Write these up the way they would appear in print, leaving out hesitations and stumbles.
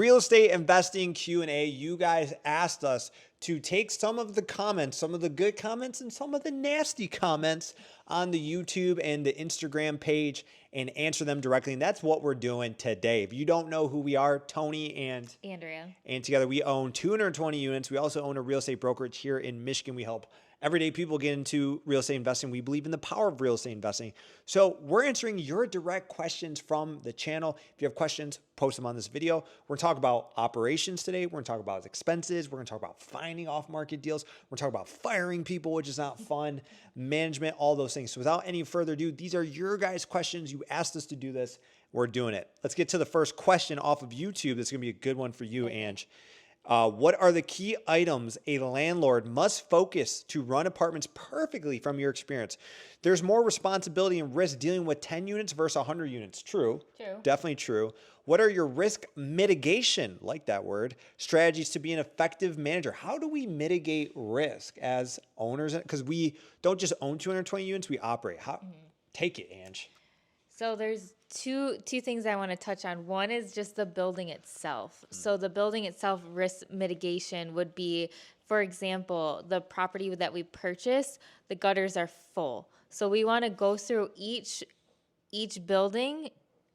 Real estate investing Q&A. You guys asked us to take some of the comments, some of the good comments and some of the nasty comments on the YouTube and the Instagram page and answer them directly. And that's what we're doing today. If you don't know who we are, Tony and Andrea. And together we own 220 units. We also own a real estate brokerage here in Michigan. We help everyday people get into real estate investing. We believe in the power of real estate investing. So we're answering your direct questions from the channel. If you have questions, post them on this video. We're gonna talk about operations today. We're gonna talk about expenses. We're gonna talk about finding off-market deals. We're gonna talk about firing people, which is not fun, management, all those things. So without any further ado, these are your guys' questions. You asked us to do this. We're doing it. Let's get to the first question off of YouTube. That's gonna be a good one for you, Ange. What are the key items a landlord must focus to run apartments perfectly from your experience? There's more responsibility and risk dealing with 10 units versus 100 units. True. Definitely true. What are your risk mitigation, like that word, strategies to be an effective manager? How do we mitigate risk as owners? Because we don't just own 220 units, we operate. How? Take it, Ange. So there's two things I want to touch on. One is just the building itself. So the building itself, risk mitigation would be, for example, the property that we purchased, the gutters are full. So we want to go through each building,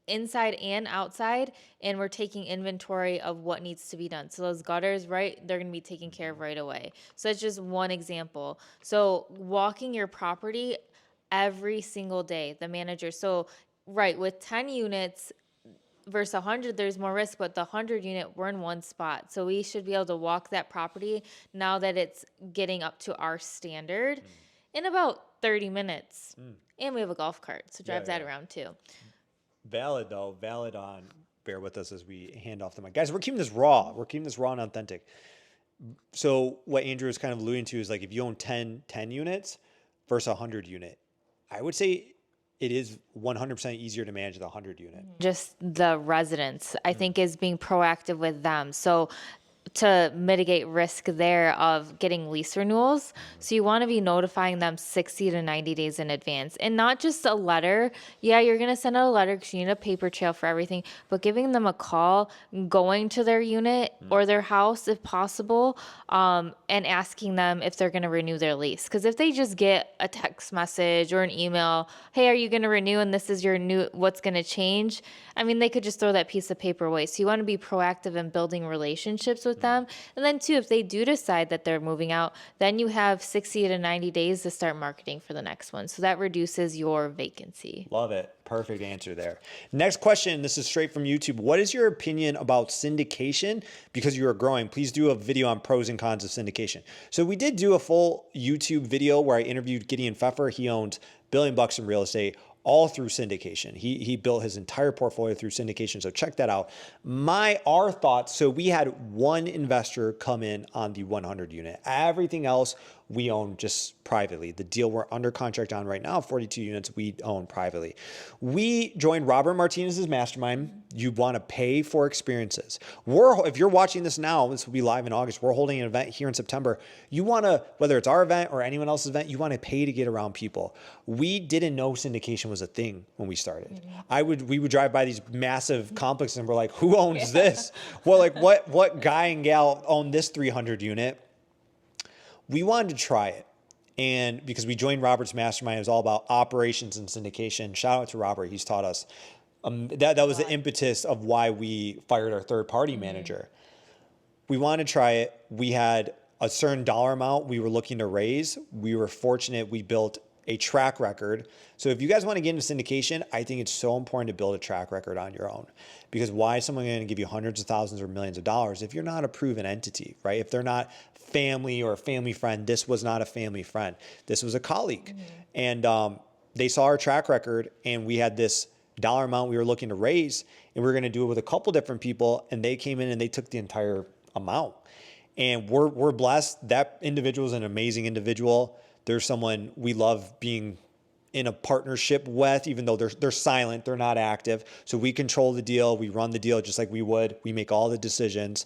inside and outside, and we're taking inventory of what needs to be done. So those gutters, right, they're going to be taken care of right away. So it's just one example. So walking your property every single day, the manager. So right, with 10 units versus 100, there's more risk, but the 100 unit, we're in one spot. So we should be able to walk that property now that it's getting up to our standard in about 30 minutes. And we have a golf cart, so drive that around too. Valid though, valid on, bear with us as we hand off the mic. Guys, we're keeping this raw. We're keeping this raw and authentic. So what Andrew is kind of alluding to is like if you own 10 units versus 100 unit, I would say it is 100% easier to manage the 100 unit. Just the residents, I think, is being proactive with them. So to mitigate risk there of getting lease renewals. So you want to be notifying them 60 to 90 days in advance, and not just a letter. Yeah, you're going to send out a letter because you need a paper trail for everything, but giving them a call, going to their unit or their house if possible, and asking them if they're going to renew their lease. Because if they just get a text message or an email, hey, are you going to renew and this is your new, what's going to change? I mean, they could just throw that piece of paper away. So you want to be proactive in building relationships with them. And then too, if they do decide that they're moving out, then you have 60 to 90 days to start marketing for the next one. So that reduces your vacancy. Love it. Perfect answer there. Next question. This is straight from YouTube. What is your opinion about syndication? Because you are growing, please do a video on pros and cons of syndication. So we did do a full YouTube video where I interviewed Gideon Pfeffer. He owns $1 billion in real estate, all through syndication. He built his entire portfolio through syndication. So check that out. Our thoughts. So we had one investor come in on the 100 unit. Everything else we own just privately. The deal we're under contract on right now, 42 units, we own privately. We joined Robert Martinez's mastermind. You want to pay for experiences. If you're watching this now, this will be live in August. We're holding an event here in September. You want to, whether it's our event or anyone else's event, you want to pay to get around people. We didn't know syndication was a thing when we started. We would drive by these massive complexes and we're like, who owns this? Well, like what guy and gal own this 300 unit? We wanted to try it. And because we joined Robert's mastermind, it was all about operations and syndication. Shout out to Robert. He's taught us. That was the impetus of why we fired our third-party manager. We wanted to try it. We had a certain dollar amount we were looking to raise. We were fortunate we built a track record. So if you guys want to get into syndication, I think it's so important to build a track record on your own. Because why is someone going to give you hundreds of thousands or millions of dollars if you're not a proven entity, right? If they're not family or a family friend, this was not a family friend. This was a colleague. And they saw our track record, and we had this dollar amount we were looking to raise, and we were going to do it with a couple different people, and they came in and they took the entire amount. And we're blessed. That individual is an amazing individual. There's someone we love being in a partnership with, even though they're silent, they're not active. So we control the deal. We run the deal just like we would. We make all the decisions.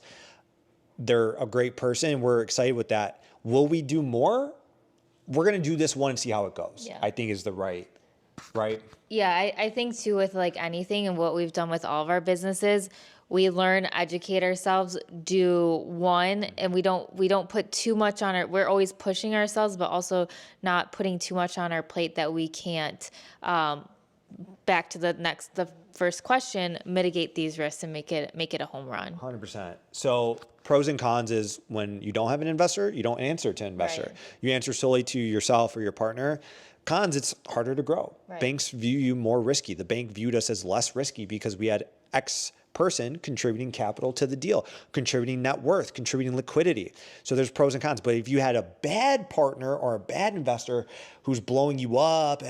They're a great person. We're excited with that. Will we do more? We're going to do this one and see how it goes. Yeah. I think is the right. Yeah, I think too with like anything and what we've done with all of our businesses, We learn, educate ourselves, do one, and we don't put too much on we're always pushing ourselves, but also not putting too much on our plate that we can't, back to the first question, mitigate these risks and make it a home run. 100%. So pros and cons is when you don't have an investor, you don't answer to an investor. Right. You answer solely to yourself or your partner. Cons, it's harder to grow. Right. Banks view you more risky. The bank viewed us as less risky because we had X person contributing capital to the deal, contributing net worth, contributing liquidity. So there's pros and cons. But if you had a bad partner or a bad investor who's blowing you up,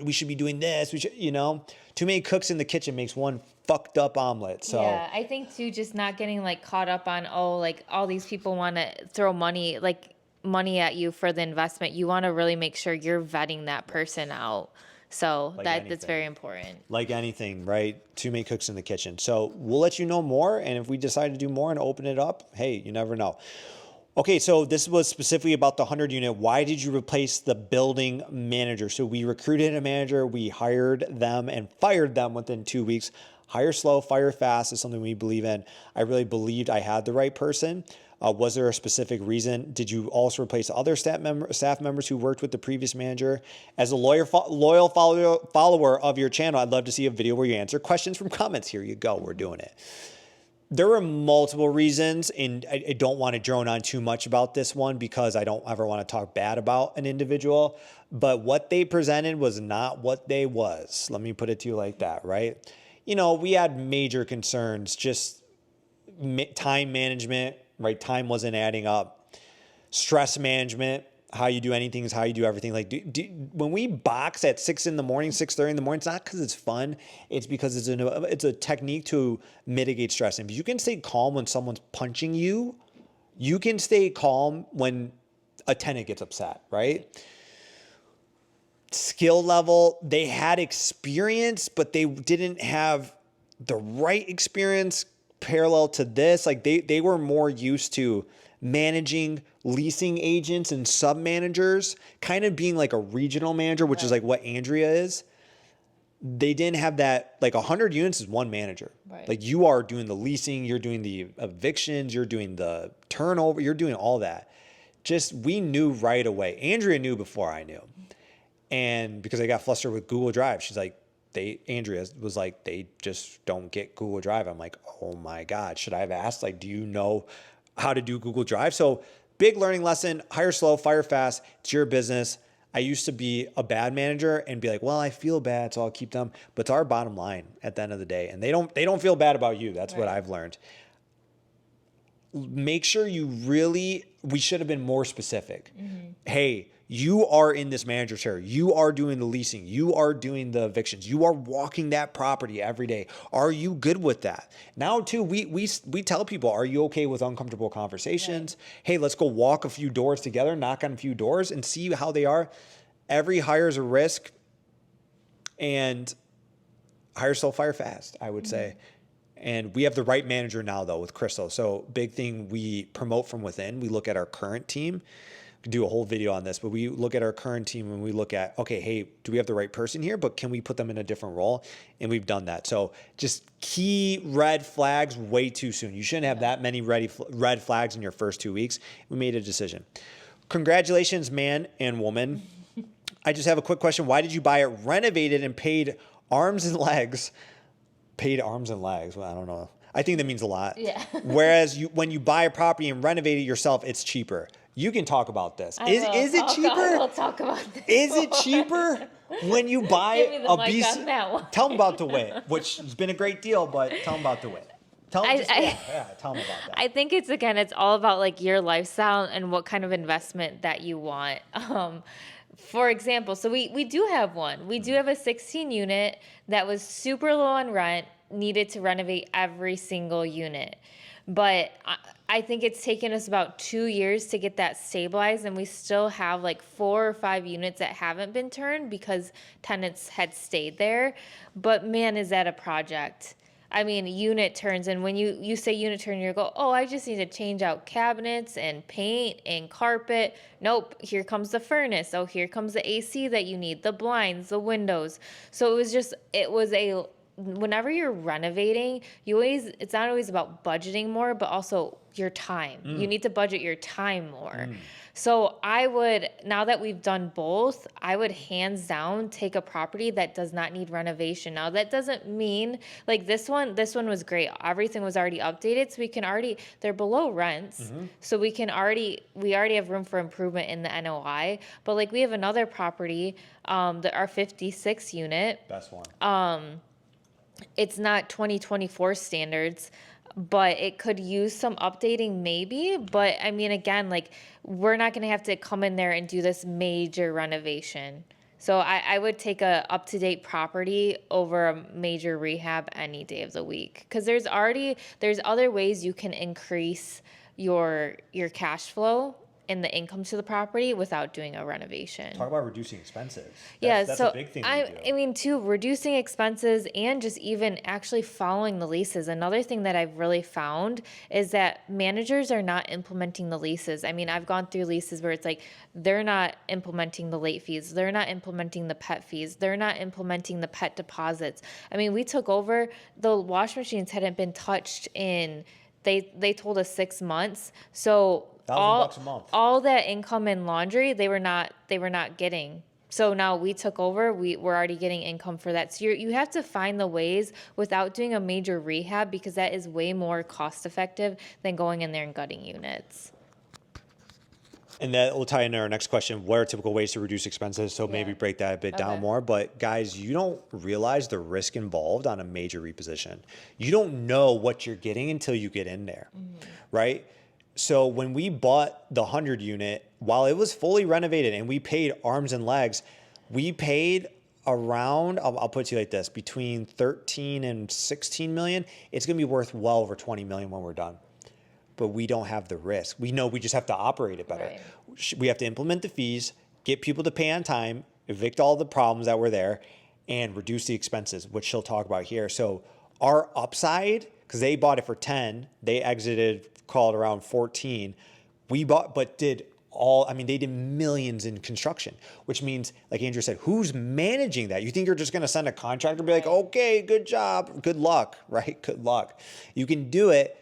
we should be doing this, too many cooks in the kitchen makes one fucked up omelet. So yeah, I think too, just not getting like caught up on, like all these people want to throw money at you for the investment. You want to really make sure you're vetting that person out. So that's very important. Like anything, right? Too many cooks in the kitchen. So we'll let you know more. And if we decide to do more and open it up, hey, you never know. Okay, so this was specifically about the 100 unit. Why did you replace the building manager? So we recruited a manager, we hired them and fired them within 2 weeks. Hire slow, fire fast is something we believe in. I really believed I had the right person. Was there a specific reason? Did you also replace other staff members who worked with the previous manager? As a loyal follower of your channel, I'd love to see a video where you answer questions from comments. Here you go. We're doing it. There were multiple reasons, and I don't want to drone on too much about this one because I don't ever want to talk bad about an individual. But what they presented was not what they was. Let me put it to you like that, right? We had major concerns, just time management, right? Time wasn't adding up. Stress management, how you do anything is how you do everything. Like when we box at 6 in the morning, 6:30 in the morning, it's not because it's fun. It's because it's a technique to mitigate stress. And if you can stay calm when someone's punching you, you can stay calm when a tenant gets upset, right? Skill level, they had experience, but they didn't have the right experience parallel to this. Like they were more used to managing leasing agents and sub managers, kind of being like a regional manager, which is like what Andrea is. They didn't have that. Like 100 units is one manager. Right. Like you are doing the leasing, you're doing the evictions, you're doing the turnover, you're doing all that. We knew right away. Andrea knew before I knew. And because I got flustered with Google Drive, she's like, Andrea was like, they just don't get Google Drive. I'm like, oh my God, should I have asked? Like, do you know how to do Google Drive? So big learning lesson, hire slow, fire fast. It's your business. I used to be a bad manager and be like, well, I feel bad, so I'll keep them. But it's our bottom line at the end of the day. And they don't feel bad about you. That's what I've learned. Make sure we should have been more specific. Mm-hmm. Hey, you are in this manager chair. You are doing the leasing. You are doing the evictions. You are walking that property every day. Are you good with that? Now, too, we tell people, are you okay with uncomfortable conversations? Right. Hey, let's go walk a few doors together, knock on a few doors and see how they are. Every hire is a risk, and hire slow, fire fast, I would say. And we have the right manager now, though, with Crystal. So big thing, we promote from within. We look at our current team. We can do a whole video on this, but we look at our current team and we look at, okay, hey, do we have the right person here? But can we put them in a different role? And we've done that. So just key red flags way too soon. You shouldn't have that many red flags in your first 2 weeks. We made a decision. Congratulations, man and woman. I just have a quick question. Why did you buy it renovated and paid arms and legs? Paid arms and legs. Well, I don't know. I think that means a lot. Yeah. Whereas when you buy a property and renovate it yourself, it's cheaper. You can talk about this. Is it cheaper? I will talk about this. Is it cheaper when you buy a mic on that one. Tell them about the win, which has been a great deal, but tell them about the win. Tell them about that. I think it's all about like your lifestyle and what kind of investment that you want. For example, so we do have one. We do have a 16 unit that was super low on rent, needed to renovate every single unit. But I think it's taken us about 2 years to get that stabilized, and we still have like 4 or 5 units that haven't been turned because tenants had stayed there. But man, is that a project. I mean, unit turns, and when you say unit turn, you go, oh, I just need to change out cabinets and paint and carpet. Nope, here comes the furnace. Oh, here comes the AC that you need, the blinds, the windows. So it was whenever you're renovating, it's not always about budgeting more, but also your time. You need to budget your time more. So now that we've done both, I would hands down take a property that does not need renovation. Now that doesn't mean like this one was great. Everything was already updated. So they're below rents. So we already have room for improvement in the NOI. But like we have another property, our 56 unit. Best one. It's not 2024 standards, but it could use some updating maybe. But I mean, again, like we're not going to have to come in there and do this major renovation. So I would take a up-to-date property over a major rehab any day of the week. Because there's other ways you can increase your cash flow and the income to the property without doing a renovation. Talk about reducing expenses. That's a big thing. I mean, too, reducing expenses and just even actually following the leases. Another thing that I've really found is that managers are not implementing the leases. I mean, I've gone through leases where it's like they're not implementing the late fees, they're not implementing the pet fees, they're not implementing the pet deposits. I mean, we took over, the wash machines hadn't been touched in, they told us 6 months. So $1,000 a month. All that income in laundry, they were not getting. So now we took over, we're already getting income for that. So you have to find the ways without doing a major rehab, because that is way more cost effective than going in there and gutting units. And that will tie into our next question. What are typical ways to reduce expenses? So maybe break that a bit down more. But guys, you don't realize the risk involved on a major reposition. You don't know what you're getting until you get in there, right? So when we bought the 100 unit, while it was fully renovated and we paid arms and legs, we paid around, I'll put it to you like this, between 13 and 16 million. It's going to be worth well over 20 million when we're done. But we don't have the risk. We know we just have to operate it better. Right. We have to implement the fees, get people to pay on time, evict all the problems that were there, and reduce the expenses, which she'll talk about here. So our upside, because they bought it for 10, they exited, call it around 14. We bought, but they did millions in construction, which means, like Andrew said, who's managing that? You think you're just going to send a contractor and be like, okay, good job, good luck, right? Good luck. You can do it.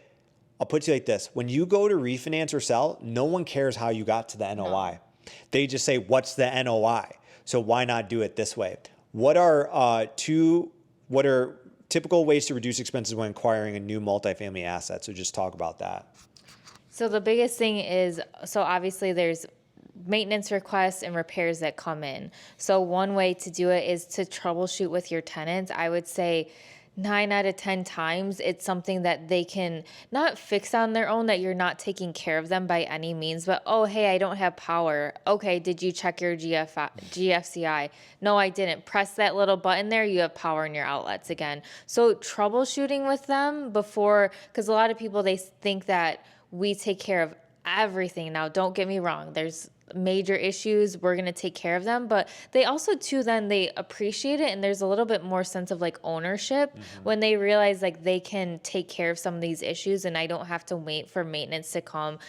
I'll put it to you like this. When you go to refinance or sell, no one cares how you got to the NOI. No. They just say, what's the NOI? So why not do it this way? What are typical ways to reduce expenses when acquiring a new multifamily asset? So just talk about that. So the biggest thing is, obviously there's maintenance requests and repairs that come in. So one way to do it is to troubleshoot with your tenants. I would say 9 out of 10 times it's something that they can not fix on their own, that you're not taking care of them by any means, but oh, hey, I don't have power. Okay, did you check your GFCI? No, I didn't. Press that little button there, you have power in your outlets again. So troubleshooting with them before, because a lot of people, they think that we take care of everything. Now, don't get me wrong, there's major issues, we're going to take care of them, but they also too then they appreciate it, and there's a little bit more sense of like ownership when they realize like they can take care of some of these issues and I don't have to wait for maintenance to come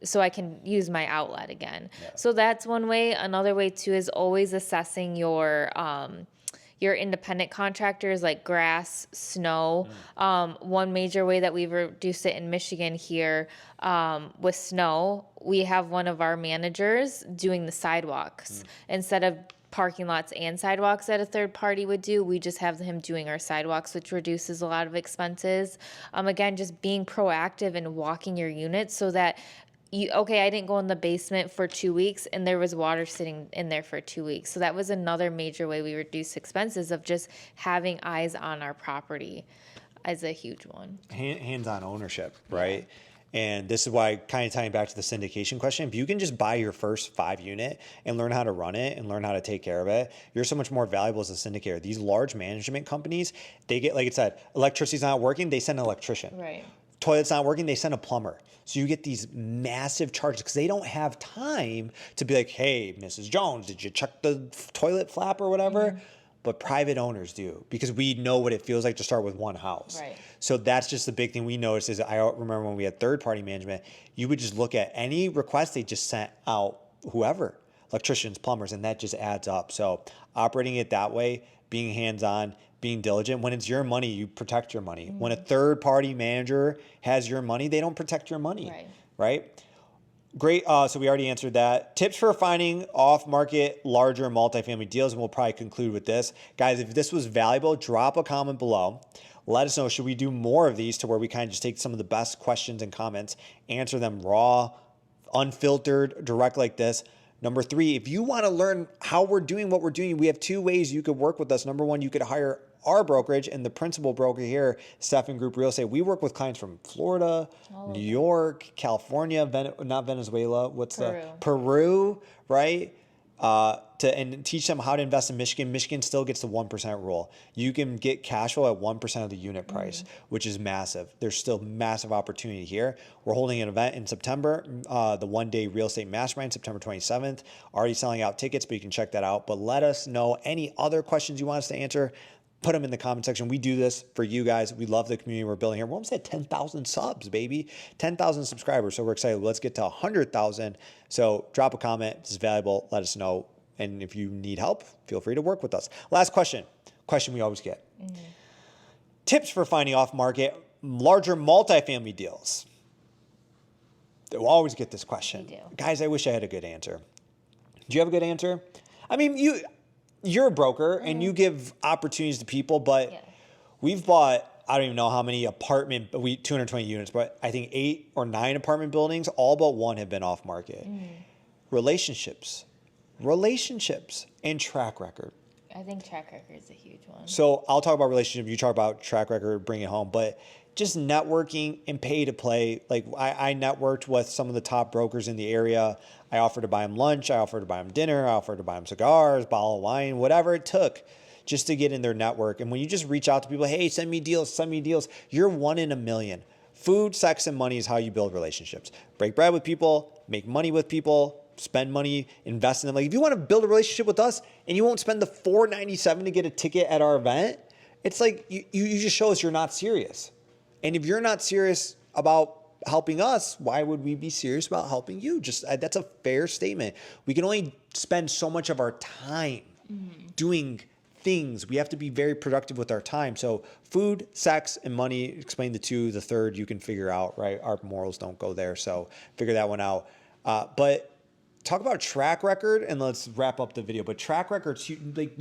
so I can use my outlet again. So that's one way. Another way too is always assessing your independent contractors like grass, snow. One major way that we've reduced it in Michigan here with snow, we have one of our managers doing the sidewalks. Instead of parking lots and sidewalks that a third party would do, we just have him doing our sidewalks, which reduces a lot of expenses. Again, just being proactive and walking your units so that I didn't go in the basement for 2 weeks and there was water sitting in there for 2 weeks. So that was another major way we reduce expenses, of just having eyes on our property as a huge one. Hands-on ownership, right? And this is why, kind of tying back to the syndication question, if you can just buy your first 5 unit and learn how to run it and learn how to take care of it, you're so much more valuable as a syndicator. These large management companies, they get, like it said, electricity's not working, they send an electrician. Right. Toilet's not working, they send a plumber. So you get these massive charges because they don't have time to be like, hey, Mrs. Jones, did you check the toilet flap or whatever? But private owners do, because we know what it feels like to start with one house. Right. So that's just the big thing we noticed is, I remember when we had third-party management, you would just look at any request they just sent out, whoever, electricians, plumbers, and that just adds up. So operating it that way, being hands-on, being diligent. When it's your money, you protect your money. When a third party manager has your money, they don't protect your money, right? Great. So we already answered that. Tips for finding off-market, larger multifamily deals, and we'll probably conclude with this. Guys, if this was valuable, drop a comment below. Let us know, should we do more of these to where we kind of just take some of the best questions and comments, answer them raw, unfiltered, direct like this. Number 3, if you want to learn how we're doing what we're doing, we have 2 ways you could work with us. Number 1, you could hire our brokerage and the principal broker here, Stephan Group Real Estate. We work with clients from Florida, New York, California, not Venezuela, Peru, right? And teach them how to invest in Michigan. Michigan still gets the 1% rule. You can get cash flow at 1% of the unit price, which is massive. There's still massive opportunity here. We're holding an event in September, the one-day real estate mastermind, September 27th. Already selling out tickets, but you can check that out. But let us know any other questions you want us to answer. Put them in the comment section. We do this for you guys. We love the community we're building here. We're almost at 10,000 subs, baby. 10,000 subscribers. So we're excited. Let's get to 100,000. So drop a comment. It's valuable. Let us know. And if you need help, feel free to work with us. Last question. Question we always get. Tips for finding off-market, larger multifamily deals. We'll always get this question. Guys, I wish I had a good answer. Do you have a good answer? I mean, you're a broker and you give opportunities to people, but we've bought, I don't even know how many 220 units, but I think 8 or 9 apartment buildings, all but one have been off market. Relationships and track record. I think track record is a huge one. So I'll talk about relationship. You talk about track record, bring it home, but just networking and pay to play. Like I networked with some of the top brokers in the area. I offered to buy them lunch. I offered to buy them dinner. I offered to buy them cigars, bottle of wine, whatever it took just to get in their network. And when you just reach out to people, hey, send me deals, you're 1 in a million. Food, sex, and money is how you build relationships. Break bread with people, make money with people, spend money, invest in them. Like if you want to build a relationship with us and you won't spend the $4.97 to get a ticket at our event, it's like you just show us you're not serious. And if you're not serious about helping us, why would we be serious about helping you? That's a fair statement. We can only spend so much of our time doing things. We have to be very productive with our time. So food, sex, and money, explain the 2. The third you can figure out, right? Our morals don't go there. So figure that one out. But talk about track record and let's wrap up the video. But track records, like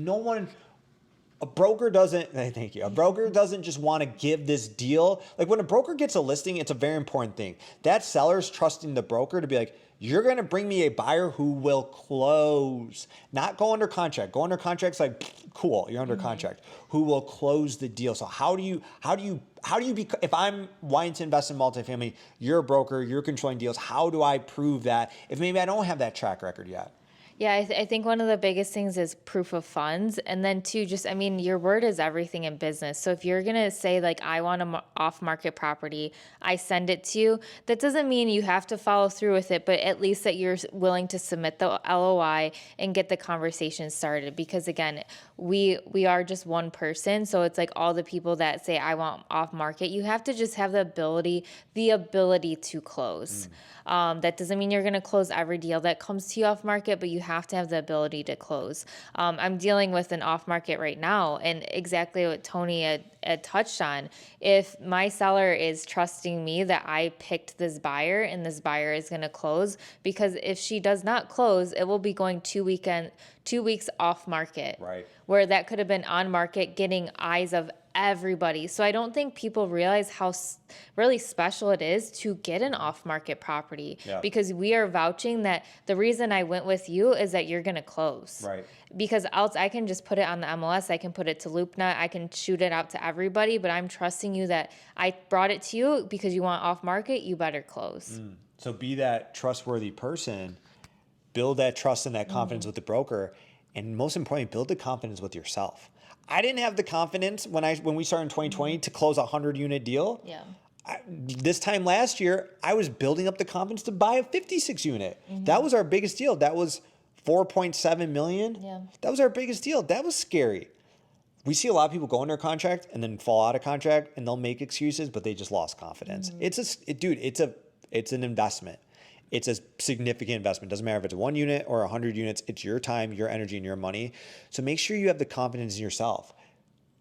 a broker doesn't, thank you. A broker doesn't just want to give this deal. Like when a broker gets a listing, it's a very important thing. That seller's trusting the broker to be like, you're going to bring me a buyer who will close, not go under contract. Go under contract's like, cool, you're under contract. Who will close the deal? So how do you if I'm wanting to invest in multifamily, you're a broker, you're controlling deals. How do I prove that if maybe I don't have that track record yet? Yeah, I think one of the biggest things is proof of funds. And then 2, your word is everything in business. So if you're going to say like, I want an off-market property, I send it to you, that doesn't mean you have to follow through with it, but at least that you're willing to submit the LOI and get the conversation started. Because again, we are just one person. So it's like all the people that say, I want off-market, you have to just have the ability to close. That doesn't mean you're going to close every deal that comes to you off market, but you have to have the ability to close. I'm dealing with an off market right now, and exactly what Tony had touched on. If my seller is trusting me that I picked this buyer and this buyer is going to close, because if she does not close, it will be going 2 weeks off market. Right. Where that could have been on market, getting eyes of everybody. So I don't think people realize how really special it is to get an off-market property, because we are vouching that the reason I went with you is that you're going to close. Right. Because else I can just put it on the MLS, I can put it to LoopNet, I can shoot it out to everybody, but I'm trusting you that I brought it to you because you want off-market, you better close. So be that trustworthy person, build that trust and that confidence with the broker, and most importantly, build the confidence with yourself. I didn't have the confidence when we started in 2020 to close a 100-unit deal. Yeah. This time last year, I was building up the confidence to buy a 56-unit. That was our biggest deal. That was $4.7 million. Yeah. That was our biggest deal. That was scary. We see a lot of people go under contract and then fall out of contract, and they'll make excuses, but they just lost confidence. It's an investment. It's a significant investment. Doesn't matter if it's 1 unit or 100 units. It's your time, your energy, and your money. So make sure you have the confidence in yourself.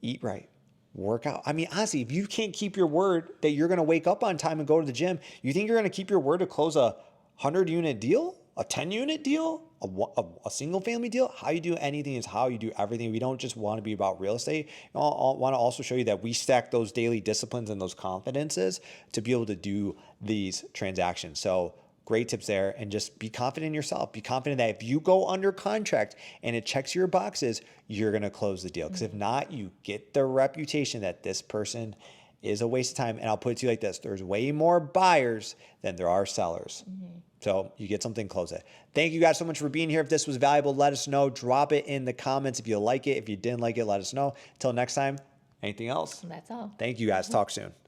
eat right, work out. I mean, honestly, if you can't keep your word that you're going to wake up on time and go to the gym, you think you're going to keep your word to close a 100-unit deal, a 10-unit deal, a single family deal? How you do anything is how you do everything. We don't just want to be about real estate. I want to also show you that we stack those daily disciplines and those confidences to be able to do these transactions. So great tips there. And just be confident in yourself. Be confident that if you go under contract and it checks your boxes, you're going to close the deal. Because if not, you get the reputation that this person is a waste of time. And I'll put it to you like this. There's way more buyers than there are sellers. So you get something, close it. Thank you guys so much for being here. If this was valuable, let us know. Drop it in the comments if you like it. If you didn't like it, let us know. Until next time, anything else? That's all. Thank you guys. Talk soon.